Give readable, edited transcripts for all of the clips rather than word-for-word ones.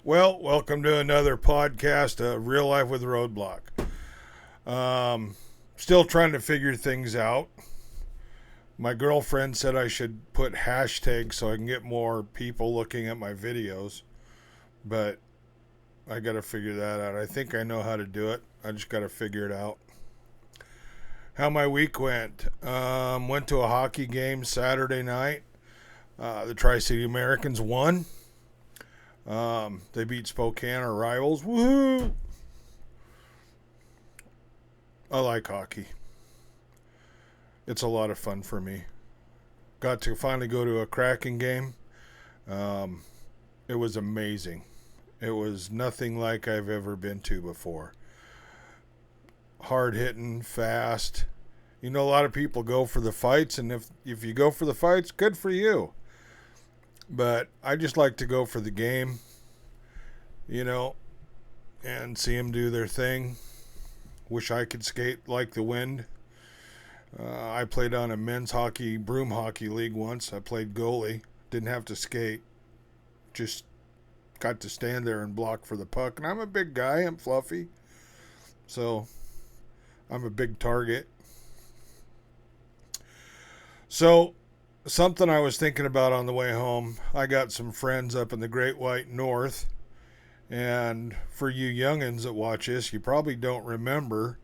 Well, welcome to another podcast, Real Life with Roadblock. Still trying to figure things out. My girlfriend said I should put hashtags so I can get more people looking at my videos, but I got to figure that out. I think I know how to do it. I just got to figure it out. How my week went. Went to a hockey game Saturday night. The Tri-City Americans won. They beat Spokane, our rivals. Woohoo! I like hockey. It's a lot of fun for me. Got to finally go to a Kraken game. It was amazing. It was nothing like I've ever been to before. Hard hitting, fast. You know, a lot of people go for the fights, and if you go for the fights, good for you. But I just like to go for the game, you know, and see them do their thing. Wish I could skate like the wind. I played on a men's hockey, broom hockey league once. I played goalie. Didn't have to skate. Just got to stand there and block for the puck. And I'm a big guy. I'm fluffy. So I'm a big target. So something I was thinking about on the way home, I got some friends up in the Great White North. And for you youngins that watch this, you probably don't remember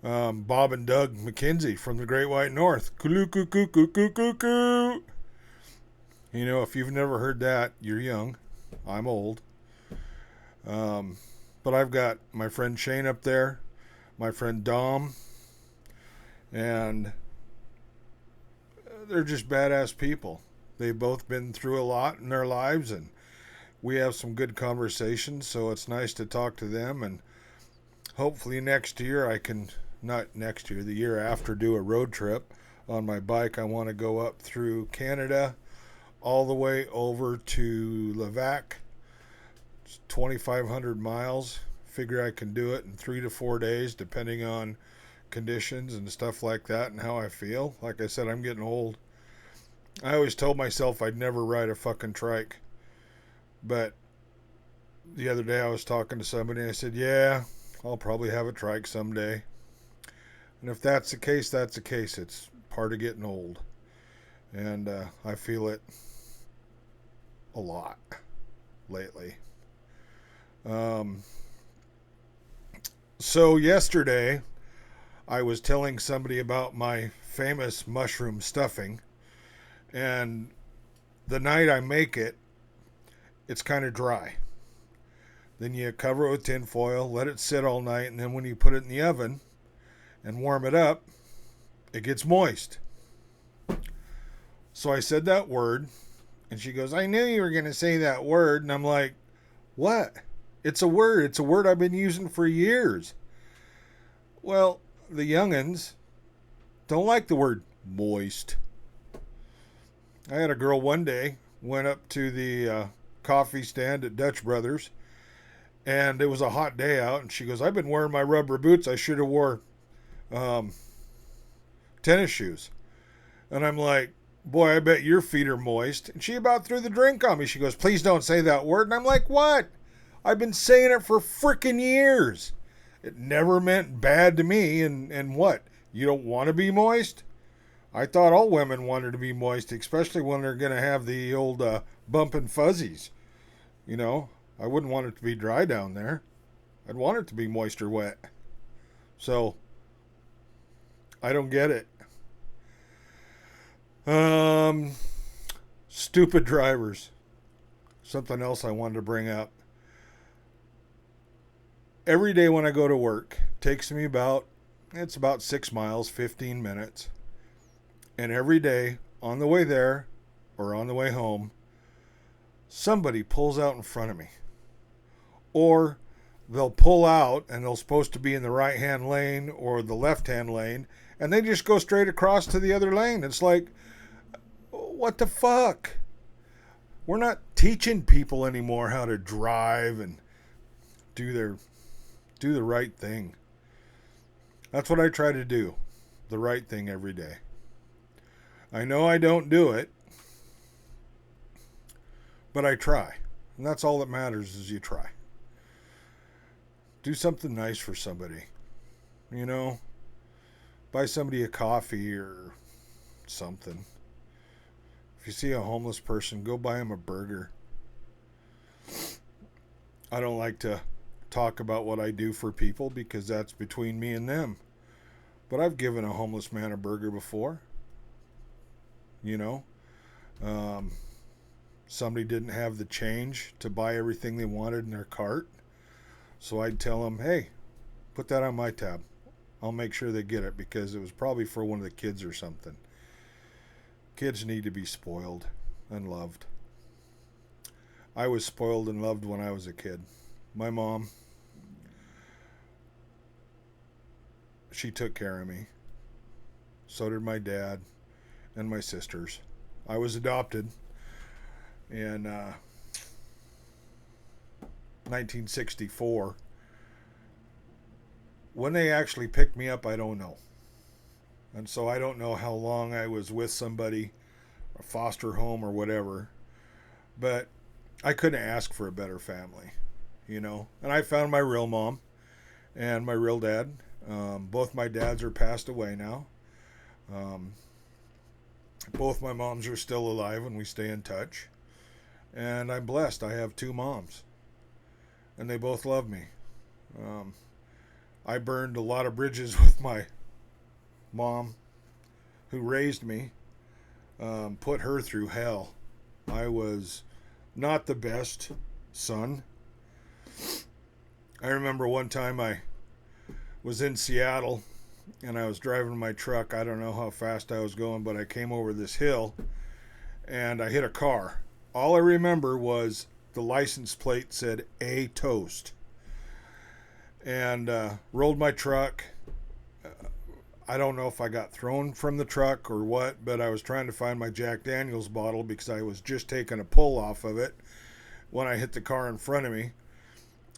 Bob and Doug McKenzie from the Great White North. Coo-coo-coo-coo-coo-coo. You know, if you've never heard that, you're young. I'm old. But I've got my friend Shane up there, my friend Dom, and they're just badass people. They've both been through a lot in their lives, and we have some good conversations, so it's nice to talk to them. And hopefully next year I can, not next year, the year after, do a road trip on my bike. I want to go up through Canada all the way over to Levac. It's 2,500 miles. Figure I can do it in 3 to 4 days, depending on conditions and stuff like that and how I feel. Like I said, I'm getting old. I always told myself I'd never ride a fucking trike. But the other day I was talking to somebody and I said, yeah, I'll probably have a trike someday. And if that's the case, that's the case. It's part of getting old. And I feel it a lot lately. So yesterday I was telling somebody about my famous mushroom stuffing. And the night I make it, it's kind of dry. Then you cover it with tin foil, let it sit all night, and then when you put it in the oven and warm it up, it gets moist. So I said that word, and she goes, I knew you were going to say that word. And I'm like, what? It's a word. It's a word I've been using for years. Well, the youngins don't like the word moist. I had a girl one day, went up to the coffee stand at Dutch Brothers, and it was a hot day out, and she goes, I've been wearing my rubber boots. I should have wore tennis shoes. And I'm like, boy, I bet your feet are moist. And she about threw the drink on me. She goes, please don't say that word. And I'm like, what? I've been saying it for frickin' years. It never meant bad to me. And what? You don't want to be moist? I thought all women wanted to be moist, especially when they're going to have the old bumping fuzzies. You know, I wouldn't want it to be dry down there. I'd want it to be moist or wet. So, I don't get it. Stupid drivers. Something else I wanted to bring up. Every day when I go to work, it takes me about 6 miles, 15 minutes. And every day, on the way there or on the way home, somebody pulls out in front of me. Or they'll pull out and they're supposed to be in the right-hand lane or the left-hand lane, and they just go straight across to the other lane. It's like, what the fuck? We're not teaching people anymore how to drive and do the right thing. That's what I try to do, the right thing every day. I know I don't do it, but I try. And that's all that matters is you try. Do something nice for somebody. You know, buy somebody a coffee or something. If you see a homeless person, go buy them a burger. I don't like to talk about what I do for people because that's between me and them. But I've given a homeless man a burger before. You know, somebody didn't have the change to buy everything they wanted in their cart. So I'd tell them, hey, put that on my tab. I'll make sure they get it because it was probably for one of the kids or something. Kids need to be spoiled and loved. I was spoiled and loved when I was a kid. My mom, she took care of me. So did my dad and my sisters. I was adopted in 1964. When they actually picked me up, I don't know. And so I don't know how long I was with somebody, a foster home or whatever. But I couldn't ask for a better family, you know. And I found my real mom and my real dad. Both my dads are passed away now. Both my moms are still alive and we stay in touch. And I'm blessed. I have two moms. And they both love me. I burned a lot of bridges with my mom who raised me. Put her through hell. I was not the best son. I remember one time I was in Seattle and I was driving my truck. I don't know how fast I was going, but I came over this hill and I hit a car. All I remember was the license plate said A Toast. And rolled my truck. I don't know if I got thrown from the truck or what, but I was trying to find my Jack Daniels bottle because I was just taking a pull off of it when I hit the car in front of me.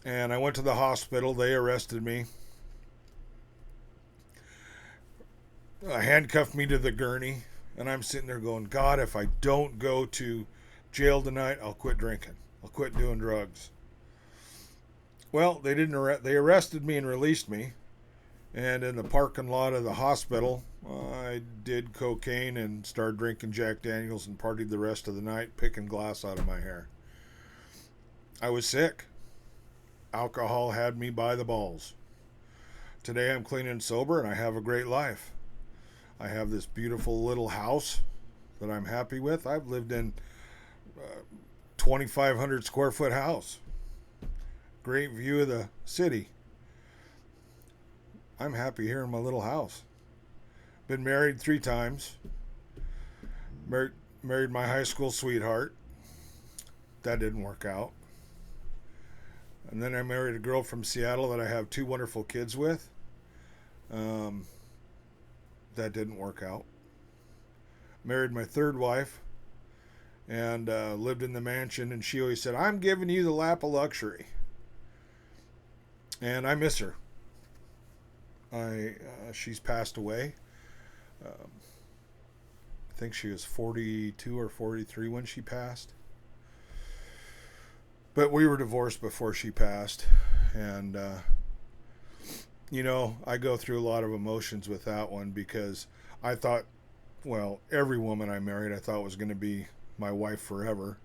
And I went to the hospital. They arrested me. Handcuffed me to the gurney. And I'm sitting there going, God, if I don't go to jail tonight, I'll quit drinking. I'll quit doing drugs. Well, they didn't arrest. They arrested me and released me. And in the parking lot of the hospital, I did cocaine and started drinking Jack Daniels and partied the rest of the night, picking glass out of my hair. I was sick. Alcohol had me by the balls. Today I'm clean and sober and I have a great life. I have this beautiful little house that I'm happy with. I've lived in a 2,500 square foot house. Great view of the city. I'm happy here in my little house. Been married 3 times. Married my high school sweetheart. That didn't work out. And then I married a girl from Seattle that I have 2 wonderful kids with. That didn't work out. Married my 3rd wife and lived in the mansion, and she always said, I'm giving you the lap of luxury. And I miss her. She's passed away. I think she was 42 or 43 when she passed. But we were divorced before she passed. And, you know, I go through a lot of emotions with that one because I thought, well, every woman I married I thought was going to be my wife forever.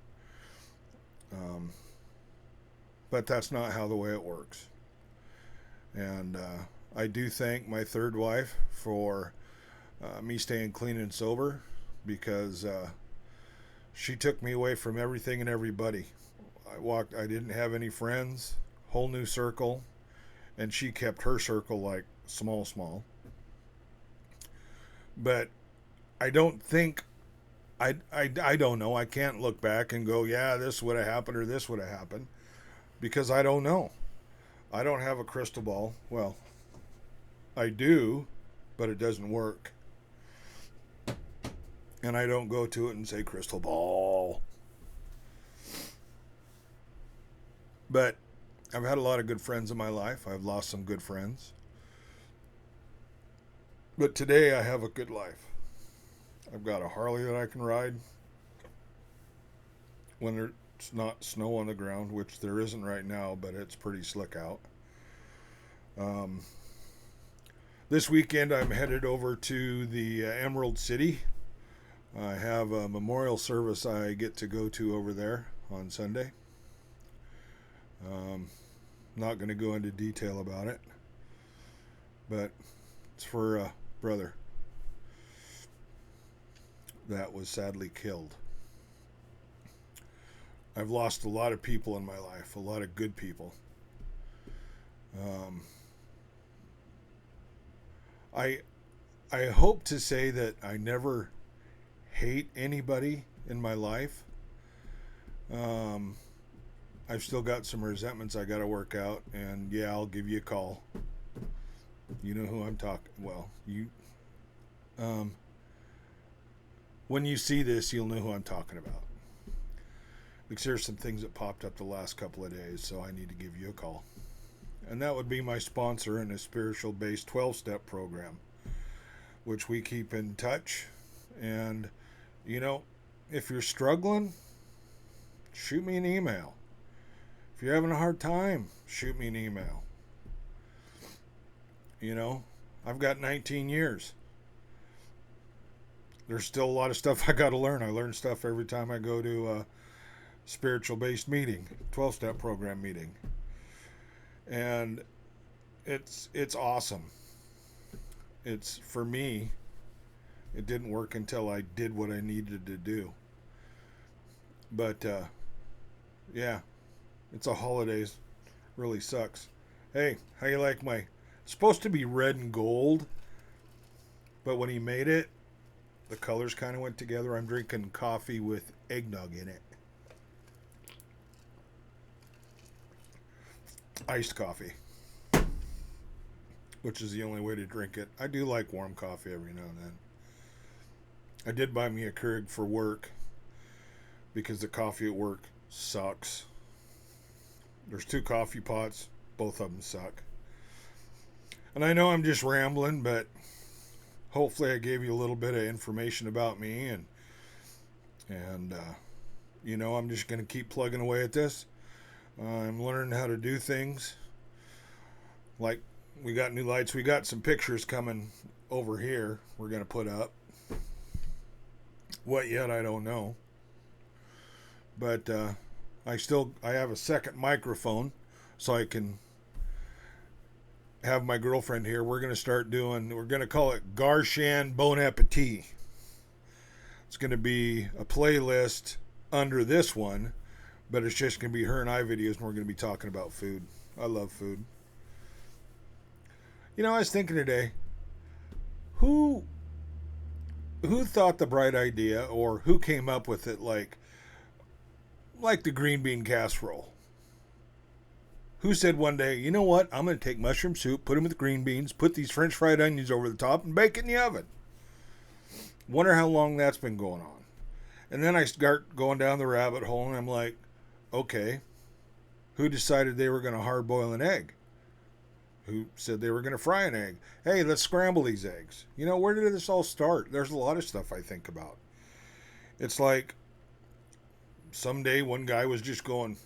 But that's not how the way it works. And I do thank my 3rd wife for me staying clean and sober because she took me away from everything and everybody. I didn't have any friends, whole new circle, and she kept her circle like small. But I don't think, I don't know. I can't look back and go, yeah, this would have happened or this would have happened because I don't know. I don't have a crystal ball. Well, I do, but it doesn't work. And I don't go to it and say crystal ball. But I've had a lot of good friends in my life. I've lost some good friends. But today I have a good life. I've got a Harley that I can ride. When it's not snow on the ground, which there isn't right now, but it's pretty slick out. Um, this weekend, I'm headed over to the Emerald City. I have a memorial service I get to go to over there on Sunday. Not going to go into detail about it, but it's for a brother that was sadly killed. I've lost a lot of people in my life, a lot of good people. Um, I I hope to say that I never hate anybody in my life. Um, I've still got some resentments I got to work out, and yeah, I'll give you a call. You know who I'm talking. Well, you. Um, when you see this, you'll know who I'm talking about. Because there's some things that popped up the last couple of days, so I need to give you a call. And that would be my sponsor in a spiritual-based 12-step program, which we keep in touch. And, you know, if you're struggling, shoot me an email. If you're having a hard time, shoot me an email. You know, I've got 19 years. There's still a lot of stuff I got to learn. I learn stuff every time I go to a spiritual-based meeting, 12-step program meeting. And it's awesome. It's, for me, it didn't work until I did what I needed to do. But, yeah, it's a holidays. Really sucks. Hey, how you like my... It's supposed to be red and gold, but when he made it, the colors kind of went together. I'm drinking coffee with eggnog in it. Iced coffee, which is the only way to drink it. I do like warm coffee every now and then. I did buy me a Keurig for work because the coffee at work sucks. There's 2 coffee pots. Both of them suck. And I know I'm just rambling, but hopefully I gave you a little bit of information about me. And you know, I'm just going to keep plugging away at this. I'm learning how to do things. Like, we got new lights. We got some pictures coming over here we're going to put up. What yet, I don't know. But I have a second microphone, so I can have my girlfriend here. We're going to call it Garshan Bon Appetit. It's going to be a playlist under this one, but it's just going to be her and I videos, and we're going to be talking about food. I love food. You know, I was thinking today, who thought the bright idea, or who came up with it, like the green bean casserole? Who said one day, you know what, I'm going to take mushroom soup, put them with green beans, put these French fried onions over the top, and bake it in the oven? Wonder how long that's been going on. And then I start going down the rabbit hole, and I'm like, okay, who decided they were going to hard boil an egg? Who said they were going to fry an egg? Hey, let's scramble these eggs. You know, where did this all start? There's a lot of stuff I think about. It's like someday one guy was just going,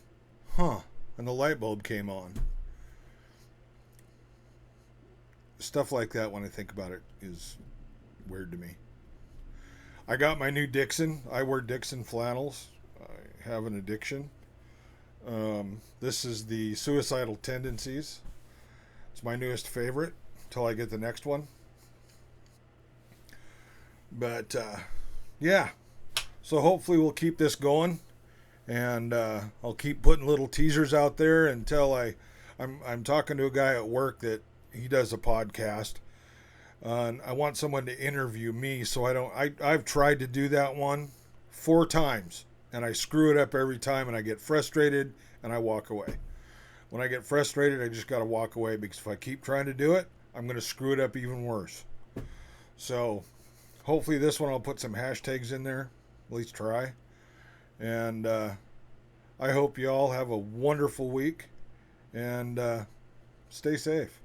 huh, and the light bulb came on. Stuff like that, when I think about it, is weird to me. I got my new Dixon. I wear Dixon flannels. I have an addiction. This is the Suicidal Tendencies. It's my newest favorite until I get the next one. But yeah, so hopefully we'll keep this going, and I'll keep putting little teasers out there until I'm talking to a guy at work that he does a podcast. And I want someone to interview me, so I've tried to do that one 4 times, and I screw it up every time, and I get frustrated, and I walk away. When I get frustrated, I just got to walk away, because if I keep trying to do it, I'm going to screw it up even worse. So hopefully this one I'll put some hashtags in there, at least try. And I hope you all have a wonderful week, and stay safe.